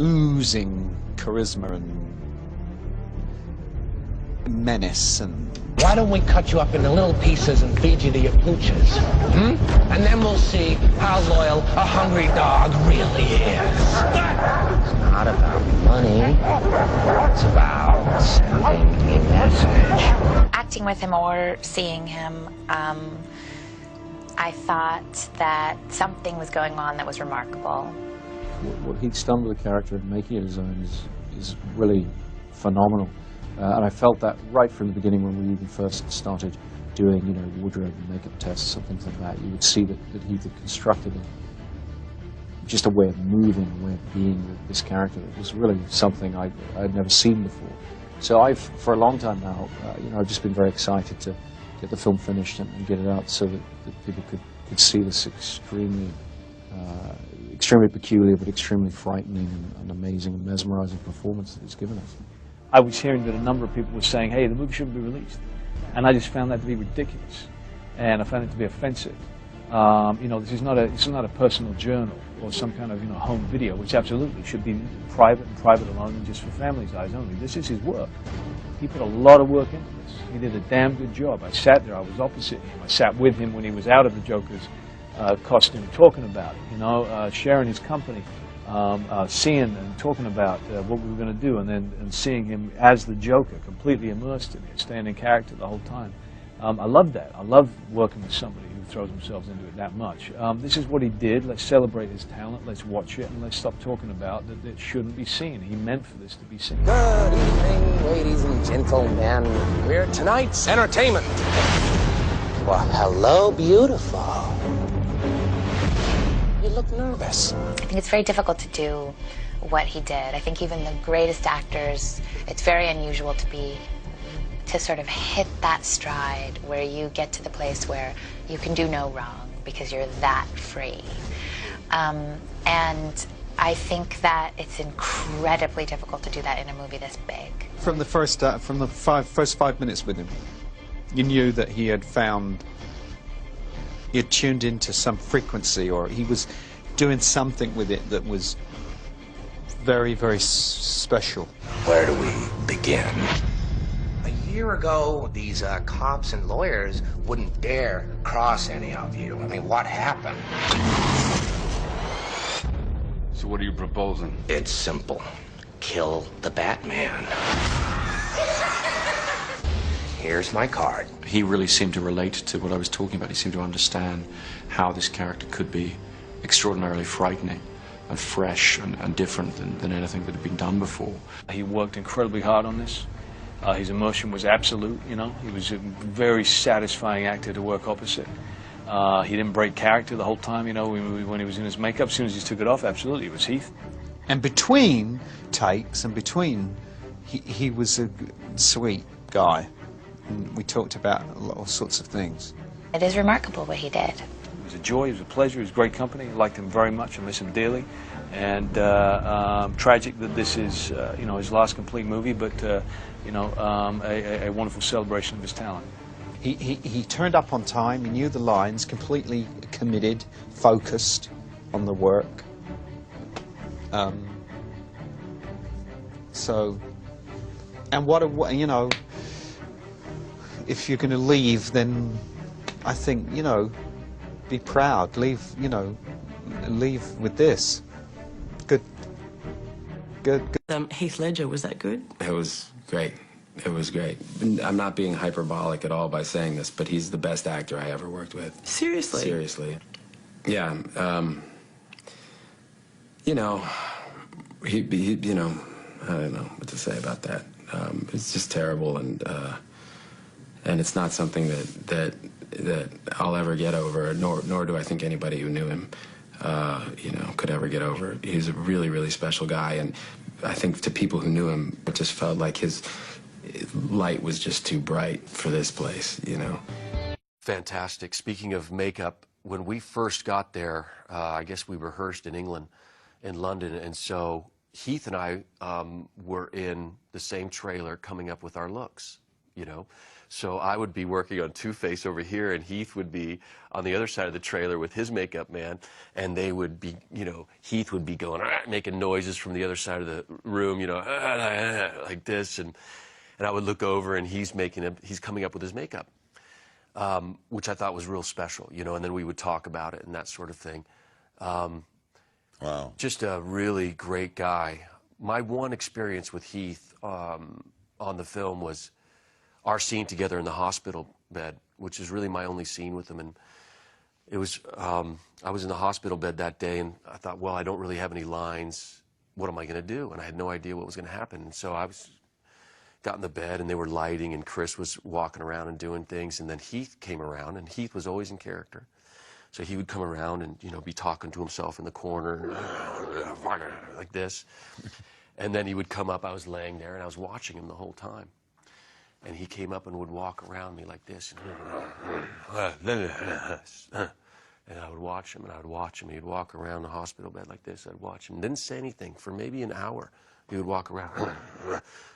oozing charisma and menace. And why don't we cut you up into little pieces and feed you to your pooches? And then we'll see how loyal a hungry dog really is. It's not about money. It's about sending a message. Acting with him or seeing him, I thought that something was going on that was remarkable. What he's done with the character and making it his own is really phenomenal. And I felt that right from the beginning when we even first started doing, wardrobe and makeup tests and things like that. You would see that he had constructed just a way of moving, a way of being with this character. It was really something I'd neve seen before. So for a long time now, I've just been very excited to get the film finished and get it out so that people could see this extremely peculiar but extremely frightening and amazing and mesmerizing performance that it's given us. I was hearing that a number of people were saying, hey, the movie shouldn't be released. And I just found that to be ridiculous. And I found it to be offensive. This is not a personal journal or some kind of home video, which absolutely should be private and private alone and just for family's eyes only. This is his work. He put a lot of work into this. He did a damn good job. I sat there, I was opposite him. I sat with him when he was out of the Joker's costume, talking about it, sharing his company. Seeing and talking about what we were going to do, and seeing him as the Joker, completely immersed in it, staying in character the whole time. I love that. I love working with somebody who throws themselves into it that much. This is what he did. Let's celebrate his talent. Let's watch it, and let's stop talking about that it shouldn't be seen. He meant for this to be seen. Good evening, ladies and gentlemen. We're tonight's entertainment. Well, hello, beautiful. You look nervous. I think it's very difficult to do what he did. I think even the greatest actors, it's very unusual to sort of hit that stride where you get to the place where you can do no wrong because you're that free. And I think that it's incredibly difficult to do that in a movie this big. From the first 5 minutes with him, you knew that he had tuned into some frequency, or he was doing something with it that was very, very special. Where do we begin? A year ago, these cops and lawyers wouldn't dare cross any of you. I mean, what happened? So what are you proposing? It's simple. Kill the Batman. Here's my card. He really seemed to relate to what I was talking about. He seemed to understand how this character could be extraordinarily frightening and fresh and different than anything that had been done before. He worked incredibly hard on this. His emotion was absolute, He was a very satisfying actor to work opposite. He didn't break character the whole time, when he was in his makeup. As soon as he took it off, absolutely, it was Heath. And between takes and between, he was a sweet guy. And we talked about all sorts of things. It is remarkable what he did. It was a joy, it was a pleasure, it was great company. I liked him very much, I miss him dearly. And tragic that this is, his last complete movie, but, a wonderful celebration of his talent. He turned up on time, he knew the lines, completely committed, focused on the work. If you're going to leave, then I think, be proud. Leave with this. Good. Heath Ledger, was that good? It was great. It was great. I'm not being hyperbolic at all by saying this, but he's the best actor I ever worked with. Seriously? Seriously. Yeah. He I don't know what to say about that. It's just terrible, and it's not something that I'll ever get over, nor do I think anybody who knew him, could ever get over. He's a really, really special guy, and I think to people who knew him, it just felt like his light was just too bright for this place, Fantastic. Speaking of makeup, when we first got there, I guess we rehearsed in England, in London, and so Heath and I were in the same trailer coming up with our looks, So I would be working on Two-Face over here, and Heath would be on the other side of the trailer with his makeup man, and they would be, you know, Heath would be going, making noises from the other side of the room, you know, like this, and I would look over, and he's coming up with his makeup, which I thought was real special, you know, and then we would talk about it and that sort of thing. Wow. Just a really great guy. My one experience with Heath on the film was our scene together in the hospital bed, which is really my only scene with him. And it was, I was in the hospital bed that day, and I thought, well, I don't really have any lines. What am I going to do? And I had no idea what was going to happen. And so I got in the bed, and they were lighting, and Chris was walking around and doing things. And then Heath came around, and Heath was always in character. So he would come around and, you know, be talking to himself in the corner, like this. And then he would come up. I was laying there, and I was watching him the whole time. And he came up and would walk around me like this. And I would watch him, and I would watch him. He'd walk around the hospital bed like this. I'd watch him. Didn't say anything for maybe an hour. He would walk around.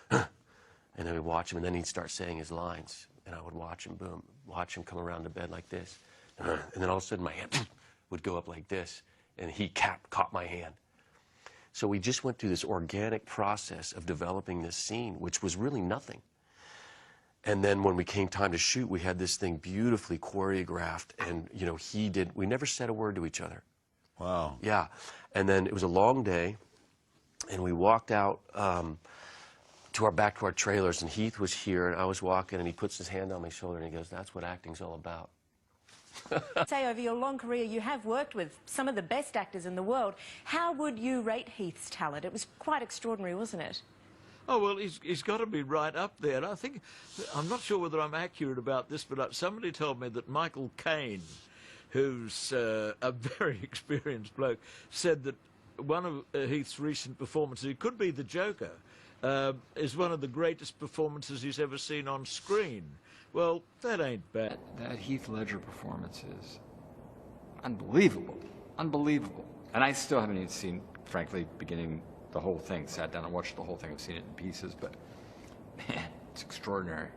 And then we'd watch him, and then he'd start saying his lines. And I would watch him, boom, watch him come around the bed like this. And then all of a sudden my hand would go up like this, and he caught my hand. So we just went through this organic process of developing this scene, which was really nothing. And then when we came time to shoot, we had this thing beautifully choreographed, and, you know, we never said a word to each other. Wow. Yeah. And then it was a long day, and we walked out back to our trailers, and Heath was here, and I was walking, and he puts his hand on my shoulder, and he goes, "That's what acting's all about." Say, over your long career, you have worked with some of the best actors in the world. How would you rate Heath's talent? It was quite extraordinary, wasn't it? Oh, well, he's got to be right up there. And I think, I'm not sure whether I'm accurate about this, but somebody told me that Michael Caine, who's a very experienced bloke, said that one of Heath's recent performances, it could be The Joker, is one of the greatest performances he's ever seen on screen. Well, that ain't bad. That Heath Ledger performance is unbelievable. Unbelievable. And I still haven't even seen, frankly, beginning the whole thing. Sat down and watched the whole thing. I've seen it in pieces, but man, it's extraordinary.